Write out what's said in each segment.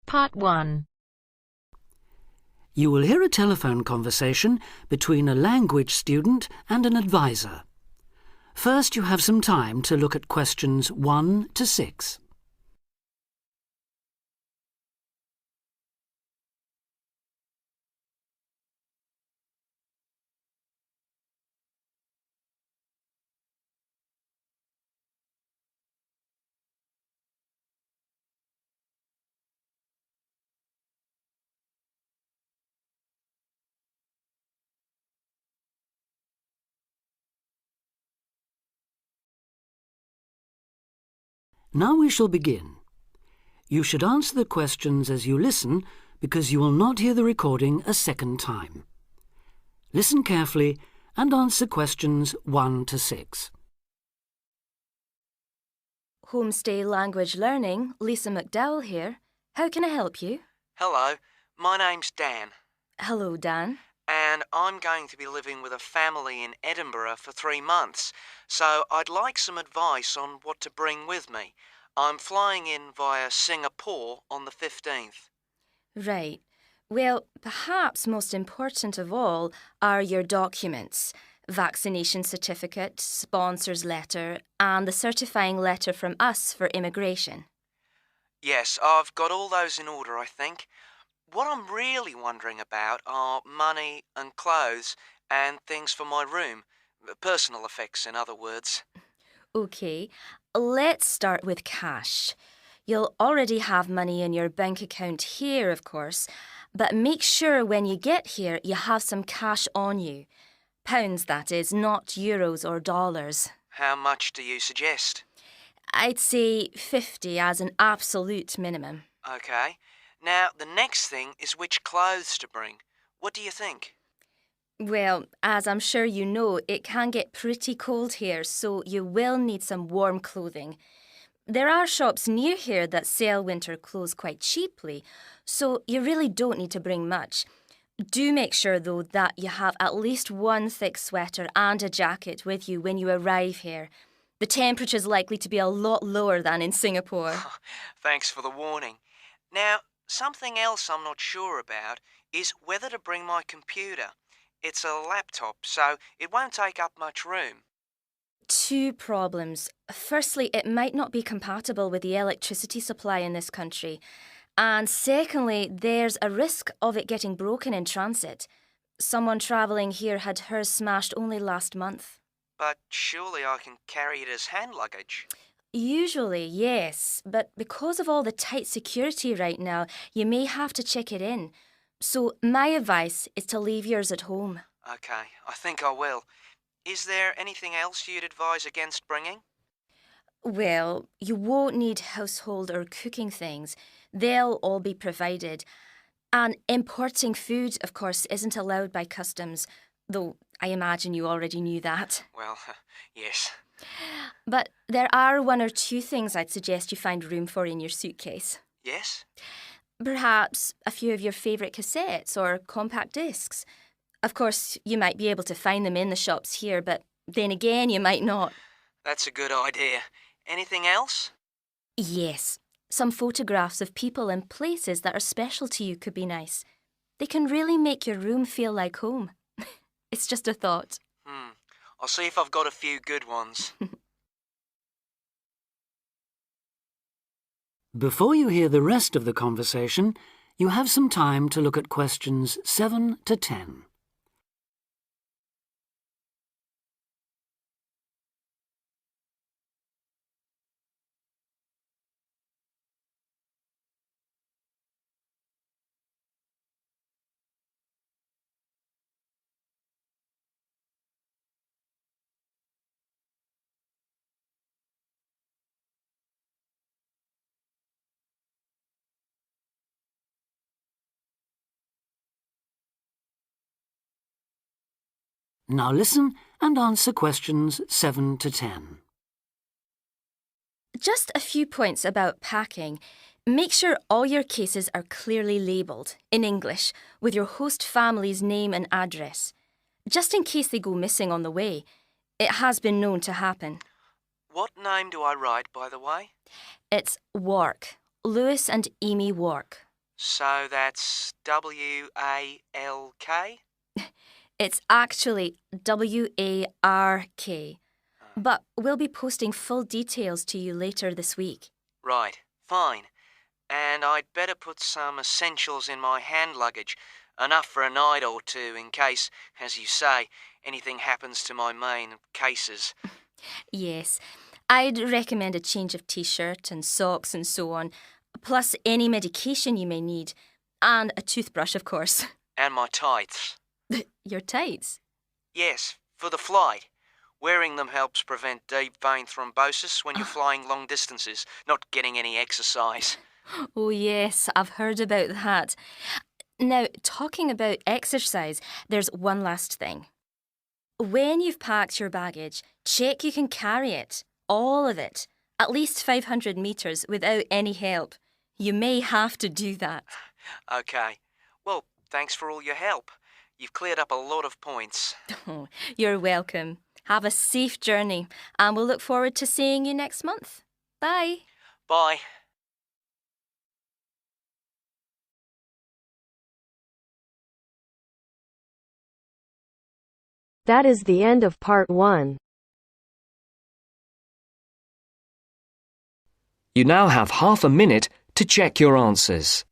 Part 1. You will hear a telephone conversation between a language student and an advisor. First, you have some time to look at questions 1 to 6. Now we shall begin. You should answer the questions as you listen because you will not hear the recording a second time. Listen carefully and answer questions 1 to 6. Homestay Language Learning, Lisa McDowell here. How can I help you? Hello, my name's Dan, Hello, Dan. and I'm going to be living with a family in Edinburgh for 3 months, so I'd like some advice on what to bring with me. I'm flying in via Singapore on the 15th. Right. Well, perhaps most important of all are your documents. Vaccination certificate, sponsor's letter, and the certifying letter from us for immigration. Yes, I've got all those in order, I think. What I'm really wondering about are money and clothes and things for my room. Personal effects, in other words. OK, let's start with cash. You'll already have money in your bank account here, of course, but make sure when you get here you have some cash on you. Pounds, that is, not euros or dollars. How much do you suggest? I'd say 50 as an absolute minimum. OK. Now, the next thing is which clothes to bring. What do you think? Well, as I'm sure you know, it can get pretty cold here, so you will need some warm clothing. There are shops near here that sell winter clothes quite cheaply, so you really don't need to bring much. Do make sure, though, that you have at least one thick sweater and a jacket with you when you arrive here. The temperature's likely to be a lot lower than in Singapore. Thanks for the warning. Now, something else I'm not sure about is whether to bring my computer. It's a laptop, so it won't take up much room. 2 problems. Firstly, it might not be compatible with the electricity supply in this country. And secondly, there's a risk of it getting broken in transit. Someone travelling here had hers smashed only last month. But surely I can carry it as hand luggage. Usually, yes, but because of all the tight security right now, you may have to check it in. So my advice is to leave yours at home. OK, I think I will. Is there anything else you'd advise against bringing? Well, you won't need household or cooking things. They'll all be provided. And importing food, of course, isn't allowed by customs, though I imagine you already knew that. Well, yes. But there are 1 or 2 things I'd suggest you find room for in your suitcase. Yes? Perhaps a few of your favourite cassettes or compact discs. Of course, you might be able to find them in the shops here, but then again, you might not. That's a good idea. Anything else? Yes, some photographs of people and places that are special to you could be nice. They can really make your room feel like home. It's just a thought. I'll see if I've got a few good ones. Before you hear the rest of the conversation, you have some time to look at questions 7 to 10. Now listen and answer questions 7 to 10. Just a few points about packing. Make sure all your cases are clearly labelled, in English, with your host family's name and address. Just in case they go missing on the way. It has been known to happen. What name do I write, by the way? It's Wark. Lewis and Amy Wark. So that's W-A-L-K? It's actually WARK. But we'll be posting full details to you later this week. Right, fine. And I'd better put some essentials in my hand luggage, enough for a night or two in case, as you say, anything happens to my main cases. Yes, I'd recommend a change of t-shirt and socks and so on, plus any medication you may need, and a toothbrush, of course. And my tights. Your tights? Yes, for the flight. Wearing them helps prevent deep vein thrombosis when you're flying long distances, not getting any exercise. Oh yes, I've heard about that. Now, talking about exercise, there's one last thing. When you've packed your baggage, check you can carry it, all of it, at least 500 metres without any help. You may have to do that. Okay. Well, thanks for all your help. You've cleared up a lot of points. Oh, you're welcome. Have a safe journey, and we'll look forward to seeing you next month. Bye. Bye. That is the end of part 1. You now have half a minute to check your answers.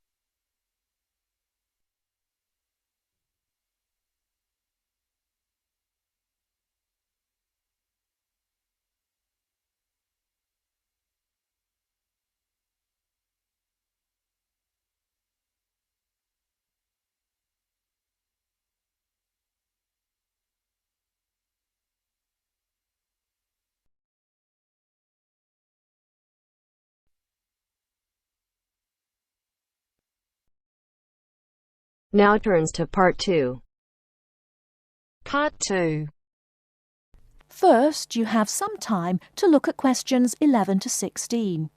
Now turns to part 2. Part 2. First, you have some time to look at questions 11 to 16.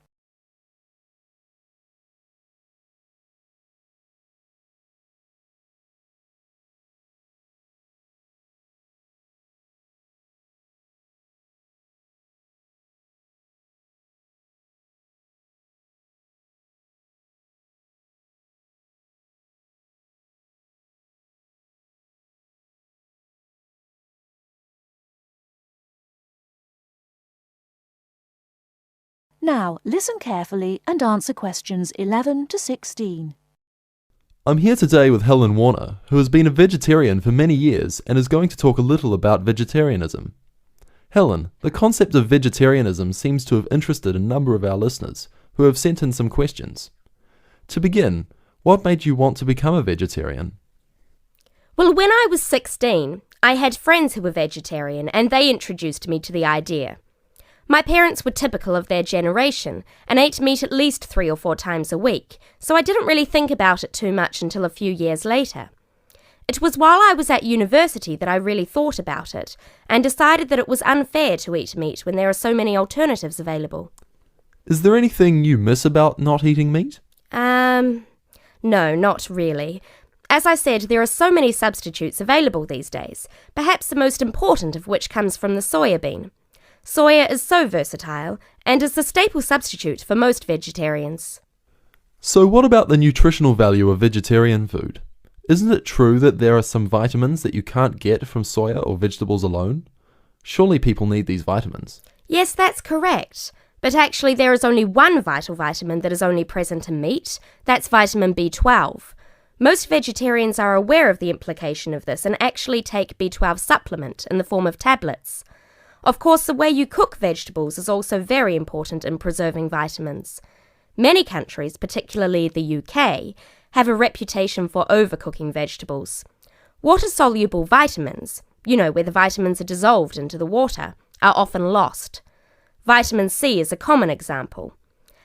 Now, listen carefully and answer questions 11 to 16. I'm here today with Helen Warner, who has been a vegetarian for many years and is going to talk a little about vegetarianism. Helen, the concept of vegetarianism seems to have interested a number of our listeners, who have sent in some questions. To begin, what made you want to become a vegetarian? Well, when I was 16, I had friends who were vegetarian and they introduced me to the idea. My parents were typical of their generation and ate meat at least 3 or 4 times a week, so I didn't really think about it too much until a few years later. It was while I was at university that I really thought about it and decided that it was unfair to eat meat when there are so many alternatives available. Is there anything you miss about not eating meat? No, not really. As I said, there are so many substitutes available these days, perhaps the most important of which comes from the soya bean. Soya is so versatile and is the staple substitute for most vegetarians. So what about the nutritional value of vegetarian food? Isn't it true that there are some vitamins that you can't get from soya or vegetables alone? Surely people need these vitamins. Yes, that's correct. But actually there is only one vital vitamin that is only present in meat. That's vitamin B12. Most vegetarians are aware of the implication of this and actually take B12 supplement in the form of tablets. Of course, the way you cook vegetables is also very important in preserving vitamins. Many countries, particularly the UK, have a reputation for overcooking vegetables. Water-soluble vitamins, where the vitamins are dissolved into the water, are often lost. Vitamin C is a common example.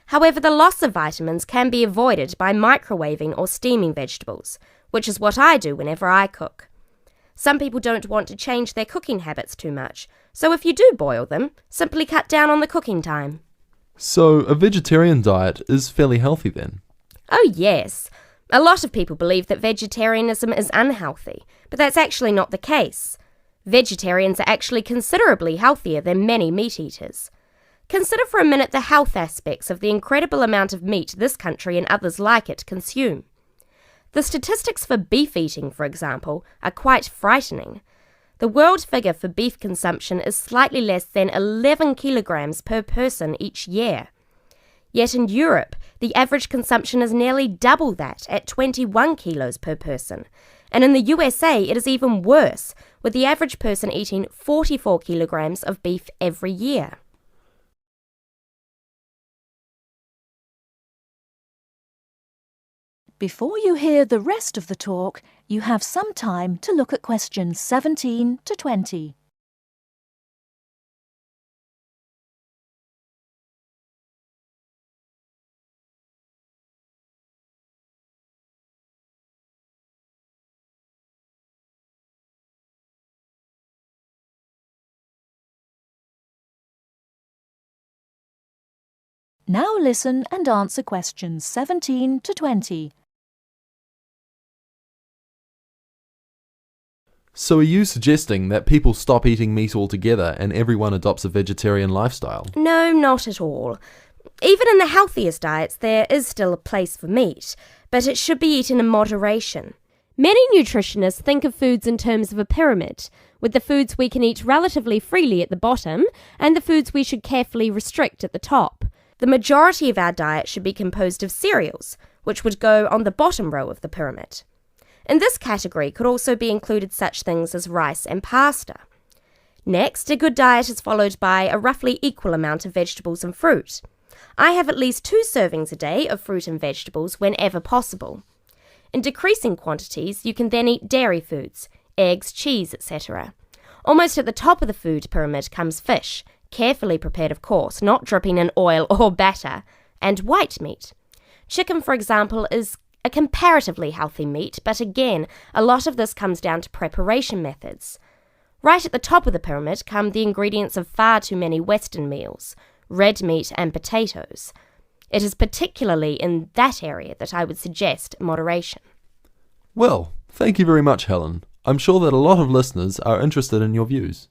However, the loss of vitamins can be avoided by microwaving or steaming vegetables, which is what I do whenever I cook. Some people don't want to change their cooking habits too much, so if you do boil them, simply cut down on the cooking time. So a vegetarian diet is fairly healthy then? Oh yes. A lot of people believe that vegetarianism is unhealthy, but that's actually not the case. Vegetarians are actually considerably healthier than many meat eaters. Consider for a minute the health aspects of the incredible amount of meat this country and others like it consume. The statistics for beef eating, for example, are quite frightening. The world figure for beef consumption is slightly less than 11 kilograms per person each year. Yet in Europe, the average consumption is nearly double that, at 21 kilos per person. And in the USA, it is even worse, with the average person eating 44 kilograms of beef every year. Before you hear the rest of the talk, you have some time to look at questions 17 to 20. Now listen and answer questions 17 to 20. So are you suggesting that people stop eating meat altogether and everyone adopts a vegetarian lifestyle? No, not at all. Even in the healthiest diets, there is still a place for meat, but it should be eaten in moderation. Many nutritionists think of foods in terms of a pyramid, with the foods we can eat relatively freely at the bottom and the foods we should carefully restrict at the top. The majority of our diet should be composed of cereals, which would go on the bottom row of the pyramid. In this category could also be included such things as rice and pasta. Next, a good diet is followed by a roughly equal amount of vegetables and fruit. I have at least 2 servings a day of fruit and vegetables whenever possible. In decreasing quantities, you can then eat dairy foods, eggs, cheese, etc. Almost at the top of the food pyramid comes fish, carefully prepared of course, not dripping in oil or batter, and white meat. Chicken, for example, is a comparatively healthy meat, but again, a lot of this comes down to preparation methods. Right at the top of the pyramid come the ingredients of far too many Western meals, red meat and potatoes. It is particularly in that area that I would suggest moderation. Well, thank you very much, Helen. I'm sure that a lot of listeners are interested in your views.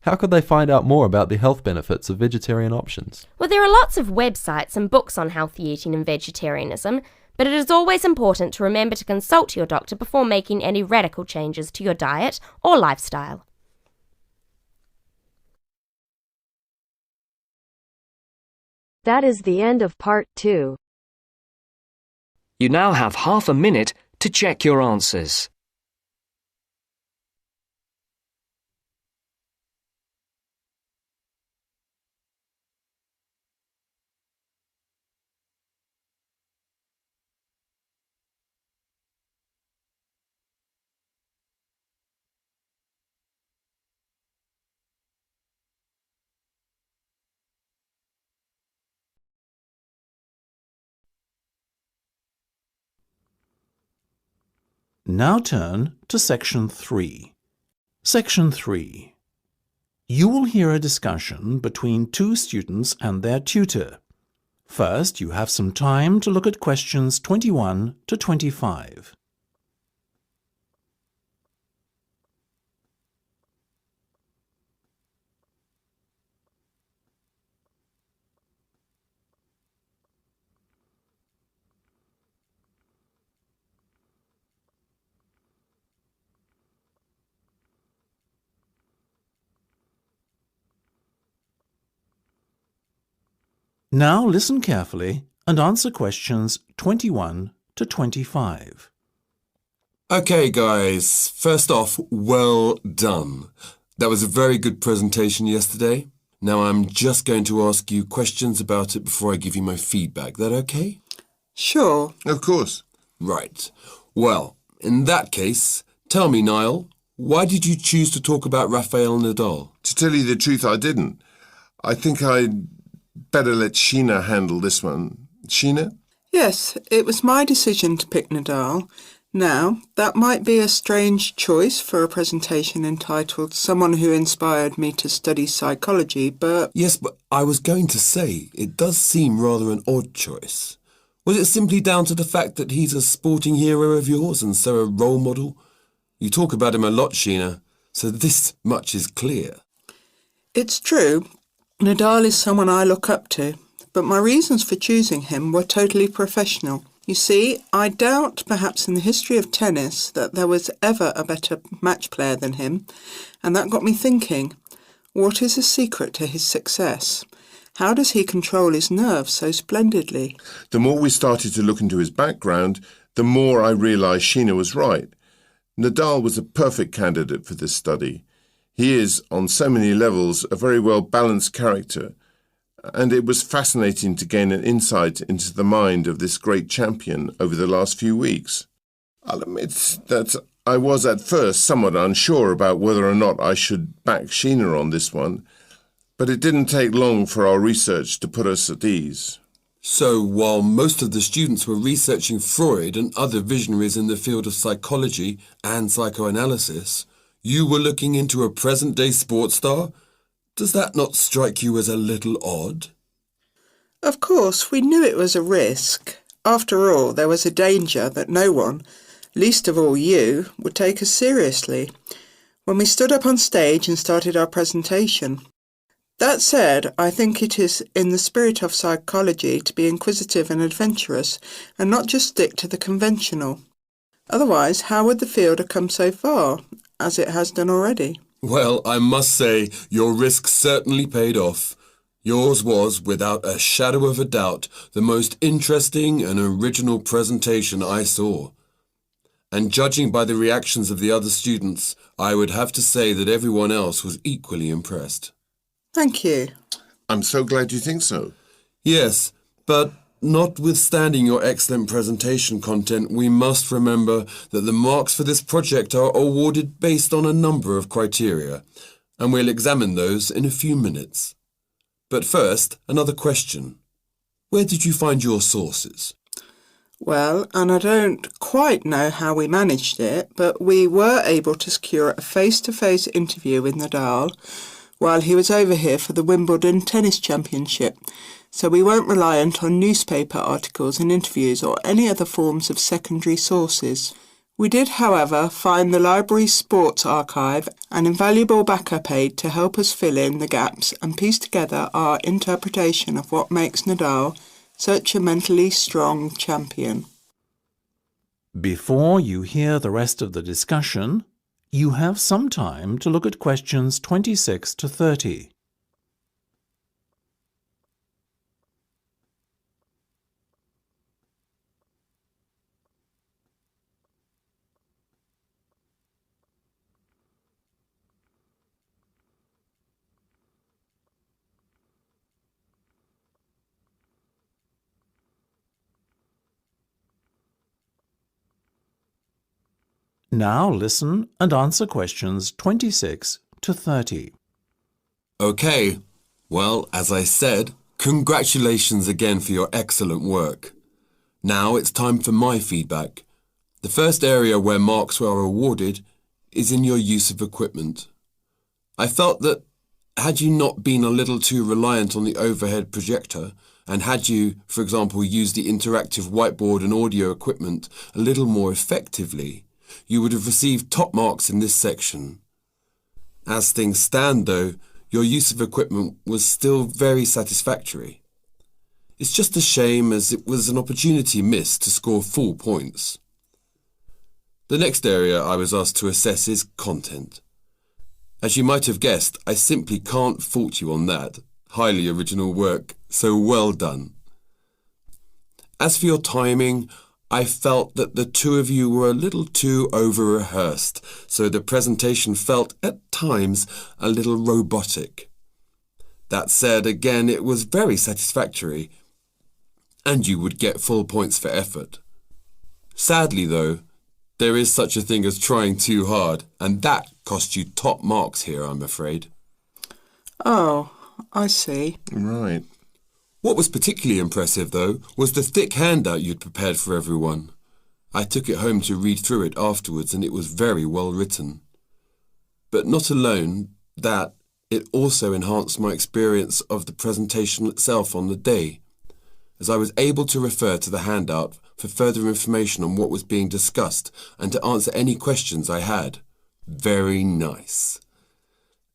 How could they find out more about the health benefits of vegetarian options? Well, there are lots of websites and books on healthy eating and vegetarianism, but it is always important to remember to consult your doctor before making any radical changes to your diet or lifestyle. That is the end of part 2. You now have half a minute to check your answers. Now turn to Section 3. Section 3. You will hear a discussion between 2 students and their tutor. First, you have some time to look at questions 21 to 25. Now listen carefully and answer questions 21 to 25. Okay, guys. First off, well done. That was a very good presentation yesterday. Now I'm just going to ask you questions about it before I give you my feedback. That okay? Sure. Of course. Right. Well, in that case, tell me, Niall, why did you choose to talk about Rafael Nadal? To tell you the truth, I didn't. I think I'd better let Sheena handle this one. Sheena? Yes, it was my decision to pick Nadal. Now, that might be a strange choice for a presentation entitled Someone Who Inspired Me to Study Psychology, but... Yes, but I was going to say, it does seem rather an odd choice. Was it simply down to the fact that he's a sporting hero of yours and so a role model? You talk about him a lot, Sheena, so this much is clear. It's true. Nadal is someone I look up to, but my reasons for choosing him were totally professional. You see, I doubt perhaps in the history of tennis that there was ever a better match player than him, and that got me thinking, what is the secret to his success? How does he control his nerves so splendidly? The more we started to look into his background, the more I realised Sheena was right. Nadal was a perfect candidate for this study. He is, on so many levels, a very well-balanced character, and it was fascinating to gain an insight into the mind of this great champion over the last few weeks. I'll admit that I was at first somewhat unsure about whether or not I should back Sheena on this one, but it didn't take long for our research to put us at ease. So, while most of the students were researching Freud and other visionaries in the field of psychology and psychoanalysis, you were looking into a present-day sports star? Does that not strike you as a little odd? Of course, we knew it was a risk. After all, there was a danger that no one, least of all you, would take us seriously when we stood up on stage and started our presentation. That said, I think it is in the spirit of psychology to be inquisitive and adventurous and not just stick to the conventional. Otherwise, how would the field have come so far, as it has done already? Well, I must say, your risk certainly paid off. Yours was, without a shadow of a doubt, the most interesting and original presentation I saw. And judging by the reactions of the other students, I would have to say that everyone else was equally impressed. Thank you. I'm so glad you think so. Yes, but notwithstanding your excellent presentation content, we must remember that the marks for this project are awarded based on a number of criteria, and we'll examine those in a few minutes. But first, another question. Where did you find your sources? Well, and I don't quite know how we managed it, but we were able to secure a face-to-face interview with Nadal while he was over here for the Wimbledon Tennis Championship, so we weren't reliant on newspaper articles and interviews or any other forms of secondary sources. We did, however, find the library's sports archive an invaluable backup aid to help us fill in the gaps and piece together our interpretation of what makes Nadal such a mentally strong champion. Before you hear the rest of the discussion, you have some time to look at questions 26 to 30. Now listen and answer questions 26 to 30. Okay, well, as I said, congratulations again for your excellent work. Now it's time for my feedback. The first area where marks were awarded is in your use of equipment. I felt that had you not been a little too reliant on the overhead projector, and had you, for example, used the interactive whiteboard and audio equipment a little more effectively, you would have received top marks in this section. As things stand, though, your use of equipment was still very satisfactory. It's just a shame as it was an opportunity missed to score full points. The next area I was asked to assess is content. As you might have guessed, I simply can't fault you on that. Highly original work, so well done. As for your timing, I felt that the two of you were a little too over-rehearsed, so the presentation felt, at times, a little robotic. That said, again, it was very satisfactory, and you would get full points for effort. Sadly, though, there is such a thing as trying too hard, and that cost you top marks here, I'm afraid. Oh, I see. Right. What was particularly impressive, though, was the thick handout you'd prepared for everyone. I took it home to read through it afterwards, and it was very well written. But not alone that, it also enhanced my experience of the presentation itself on the day, as I was able to refer to the handout for further information on what was being discussed and to answer any questions I had. Very nice.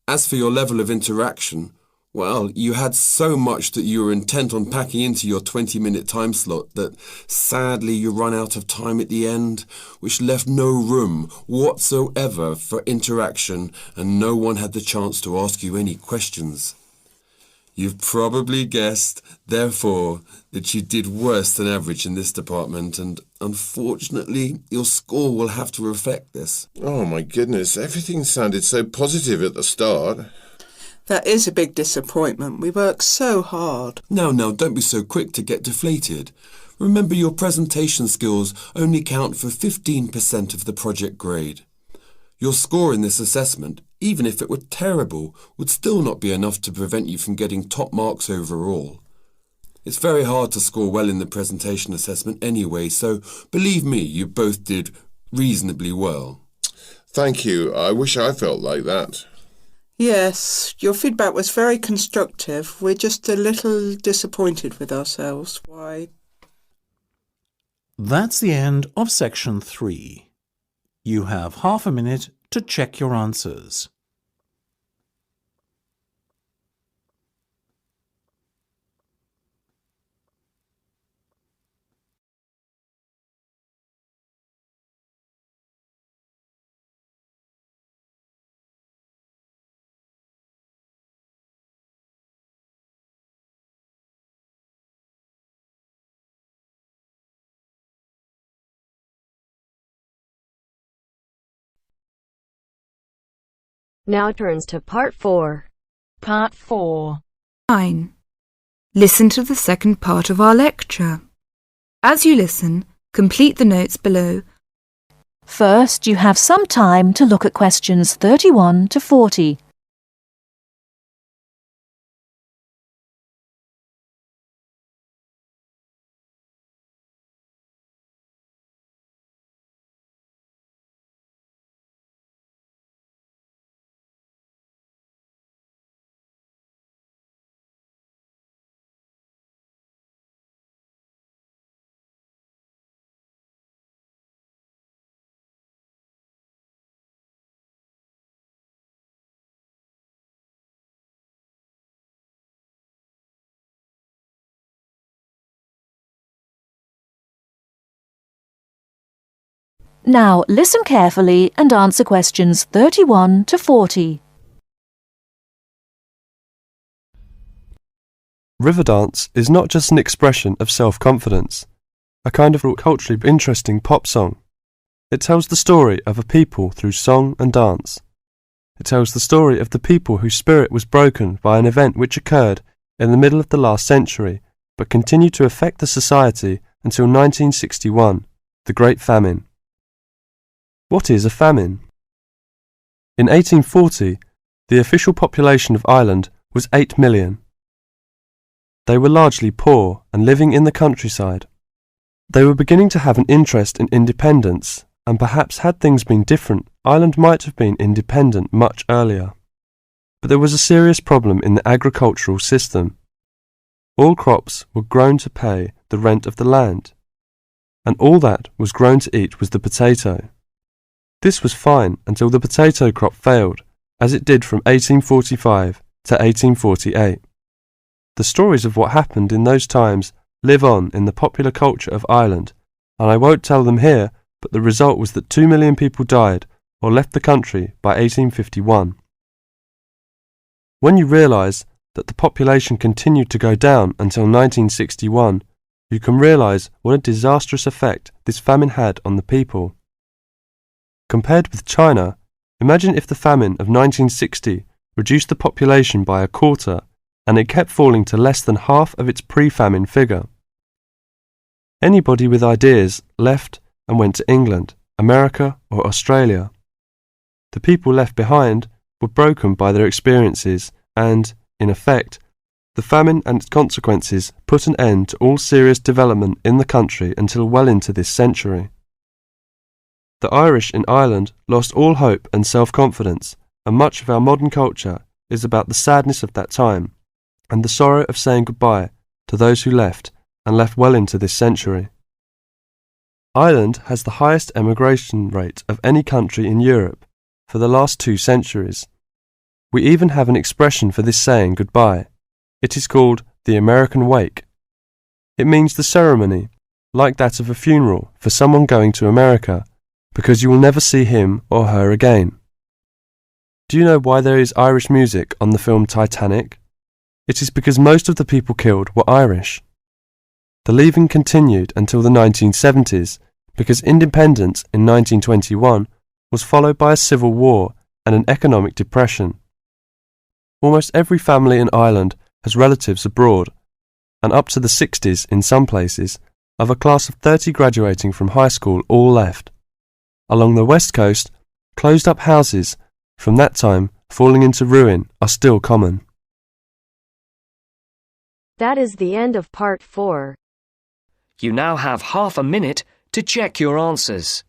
As for your level of interaction, Well, you had so much that you were intent on packing into your 20-minute time slot that sadly you run out of time at the end, which left no room whatsoever for interaction and no one had the chance to ask you any questions. You've probably guessed, therefore, that you did worse than average in this department, and unfortunately, your score will have to reflect this. Oh my goodness, everything sounded so positive at the start. That is a big disappointment. We worked so hard. Now, don't be so quick to get deflated. Remember, your presentation skills only count for 15% of the project grade. Your score in this assessment, even if it were terrible, would still not be enough to prevent you from getting top marks overall. It's very hard to score well in the presentation assessment anyway, so believe me, you both did reasonably well. Thank you. I wish I felt like that. Yes, your feedback was very constructive. We're just a little disappointed with ourselves. Why? That's the end of section 3. You have half a minute to check your answers. Now turns to Part 4. Part 4. 9. Listen to the second part of our lecture. As you listen, complete the notes below. First, you have some time to look at questions 31 to 40. Now listen carefully and answer questions 31 to 40. River dance is not just an expression of self-confidence, a kind of culturally interesting pop song. It tells the story of a people through song and dance. It tells the story of the people whose spirit was broken by an event which occurred in the middle of the last century, but continued to affect the society until 1961, the Great Famine. What is a famine? In 1840, the official population of Ireland was 8 million. They were largely poor and living in the countryside. They were beginning to have an interest in independence, and perhaps had things been different, Ireland might have been independent much earlier. But there was a serious problem in the agricultural system. All crops were grown to pay the rent of the land, and all that was grown to eat was the potato. This was fine until the potato crop failed, as it did from 1845 to 1848. The stories of what happened in those times live on in the popular culture of Ireland, and I won't tell them here, but the result was that 2 million people died or left the country by 1851. When you realise that the population continued to go down until 1961, you can realise what a disastrous effect this famine had on the people. Compared with China, imagine if the famine of 1960 reduced the population by a quarter and it kept falling to less than half of its pre-famine figure. Anybody with ideas left and went to England, America or Australia. The people left behind were broken by their experiences and, in effect, the famine and its consequences put an end to all serious development in the country until well into this century. The Irish in Ireland lost all hope and self-confidence, and much of our modern culture is about the sadness of that time and the sorrow of saying goodbye to those who left and left well into this century. Ireland has the highest emigration rate of any country in Europe for the last 2 centuries. We even have an expression for this saying goodbye. It is called the American wake. It means the ceremony, like that of a funeral for someone going to America, because you will never see him or her again. Do you know why there is Irish music on the film Titanic? It is because most of the people killed were Irish. The leaving continued until the 1970s because independence in 1921 was followed by a civil war and an economic depression. Almost every family in Ireland has relatives abroad, and up to the 60s in some places, of a class of 30 graduating from high school all left. Along the west coast, closed-up houses, from that time falling into ruin, are still common. That is the end of part 4. You now have half a minute to check your answers.